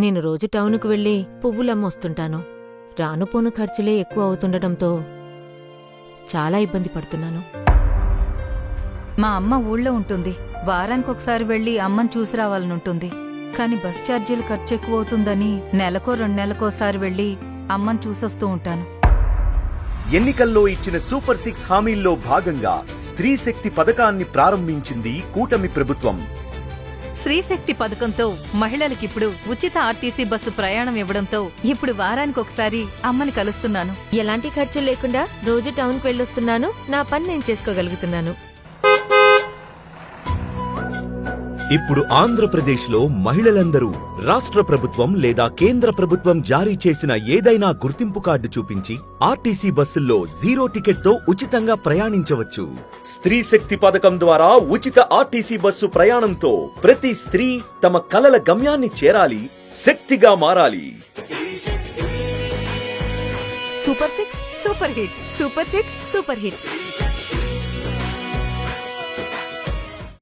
నేను రోజు టౌనుకు వెళ్ళి పువ్వులమ్మొస్తుంటాను. రానుపోను ఖర్చులే ఎక్కువ అవుతుండటంతో చాలా ఇబ్బంది పడుతున్నాను. మా అమ్మ ఊళ్ళో ఉంటుంది. వారానికొకసారి వెళ్లి అమ్మని చూసి రావాలనుంటుంది. కాని బస్ ఛార్జీలు ఖర్చు ఎక్కువవుతుందని నెలకో 2 నెలలకోసారి వెళ్లి అమ్మని చూసొస్తూ ఉంటాను. ఎన్నికల్లో ఇచ్చిన సూపర్ 6 హామీల్లో భాగంగా స్త్రీ శక్తి పథకాన్ని ప్రారంభించింది కూటమి ప్రభుత్వం. స్త్రీశక్తి పథకంతో మహిళలకిప్పుడు ఉచిత ఆర్టీసీ బస్సు ప్రయాణం ఇవ్వడంతో ఇప్పుడు వారానికొకసారి అమ్మని కలుస్తున్నాను. ఎలాంటి ఖర్చు లేకుండా రోజు టౌన్కి వెళ్ళొస్తున్నాను. నా పని నేను చేసుకోగలుగుతున్నాను. ఇప్పుడు ఆంధ్రప్రదేశ్లో మహిళలందరూ రాష్ట్ర ప్రభుత్వం లేదా కేంద్ర ప్రభుత్వం జారీ చేసిన ఏదైనా గుర్తింపు కార్డు చూపించి ఆర్టీసీ బస్సుల్లో 0 టికెట్తో ఉచితంగా ప్రయాణించవచ్చు. స్త్రీ శక్తి పథకం ద్వారా ఉచిత ఆర్టీసీ బస్సు ప్రయాణంతో ప్రతి స్త్రీ తమ కలల గమ్యాన్ని చేరాలి, శక్తిగా మారాలి. Super 6 super hit. Super 6 super hit.